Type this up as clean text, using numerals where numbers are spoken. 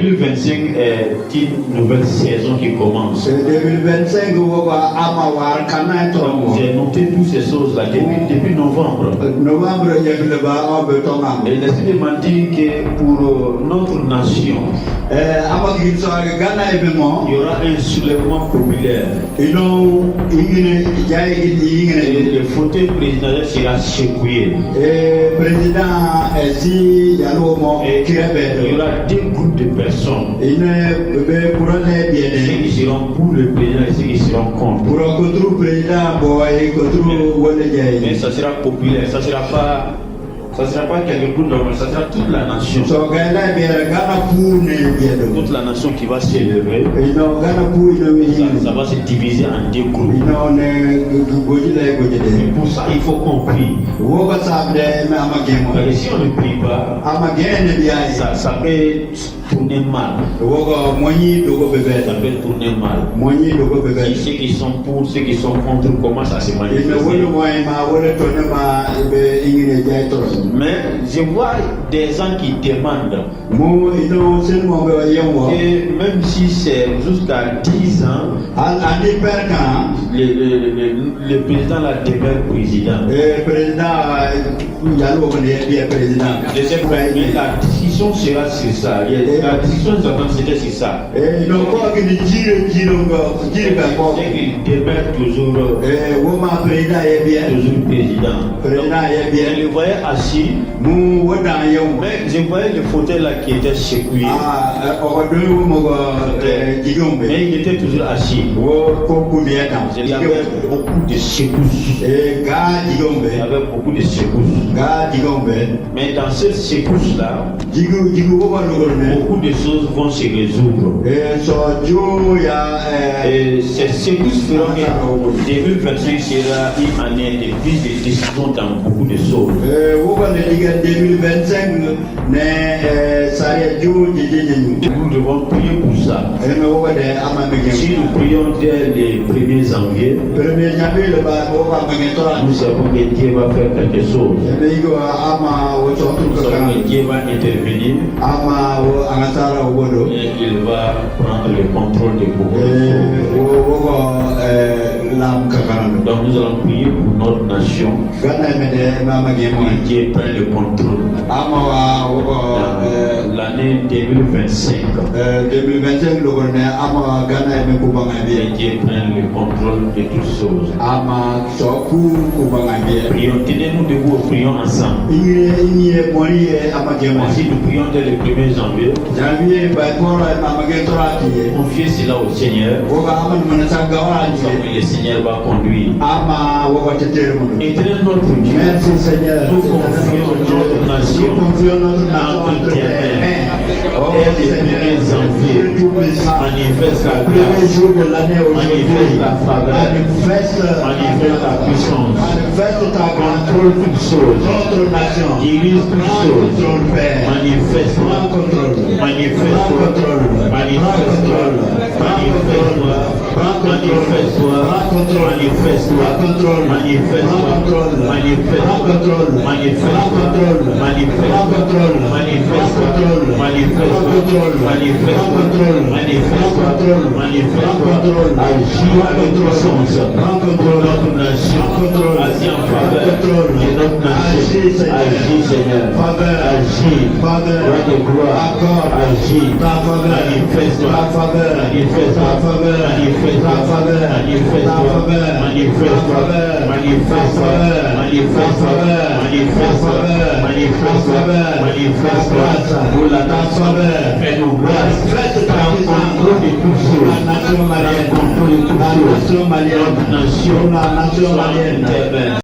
2025 est une nouvelle saison qui commence. 2025 J'ai noté toutes ces choses-là depuis novembre. Et laissez-moi dire que pour notre nation, il y aura un soulèvement populaire. Et le fauteuil présidentiel sera secoué. Et il y aura deux groupes de personnes. Ceux qui seront pour le président et ceux qui seront contre. Mais ça sera populaire, ça sera pas quelque chose normal, ça sera toute la nation. Toute la nation qui va s'élever. Ça va se diviser en deux groupes. Et pour ça, il faut qu'on prie. Parce que si on ne prie pas, ça peut tourner mal. Ça peut tourner mal. Si ceux qui sont pour, ceux qui sont contre commencent à se manifester. Mais je vois des gens qui demandent que même si c'est jusqu'à 10 ans, le président la demeure président. Mais la discussion sera sur ça. La discussion c'était sur ça. C'est qu'il demeure toujours président. Je le voyais assis, mais je voyais le fauteuil là qui était secoué. Mais il était toujours assis. Il y avait beaucoup de secousses. Mais dans cette secousse là, beaucoup de choses vont se résoudre. Et ces secousses feront que 2025 sera une année de prise de décision dans beaucoup de choses. Nous devons prier pour ça. Si nous prions dès les 1er janvier, nous savons que Dieu va faire quelque chose. Nous savons que Dieu va intervenir et il va prendre le contrôle de beaucoup de choses. Donc nous allons prier pour notre nation. Dieu prenne le contrôle. L'année 2025. Dieu prenne le contrôle de toutes choses. Prions, tenez-nous debout, prions ensemble. Si nous prions dès le 1er janvier, confiez cela au Seigneur. Le Seigneur va conduire. Éternel notre Dieu, nous confions notre nation entre tes mains. Dès le 1er janvier, manifeste la grâce, manifeste la faveur, manifeste la puissance, contrôle toutes choses, dirige toutes choses, manifeste-toi, manifeste-toi, manifeste-toi, manifeste-toi, manifeste-toi, manifeste-toi, agis avec puissance pour notre nation, agis en faveur de notre nation, agis Seigneur, agis, roi de gloire, agis, manifeste-toi, manifeste-toi, manifeste-toi, manifeste-toi, manifeste-toi, manifeste-toi, pour la nation, fais-nous grâce, prends contrôle de toutes choses, prends contrôle de toutes choses, notre nation,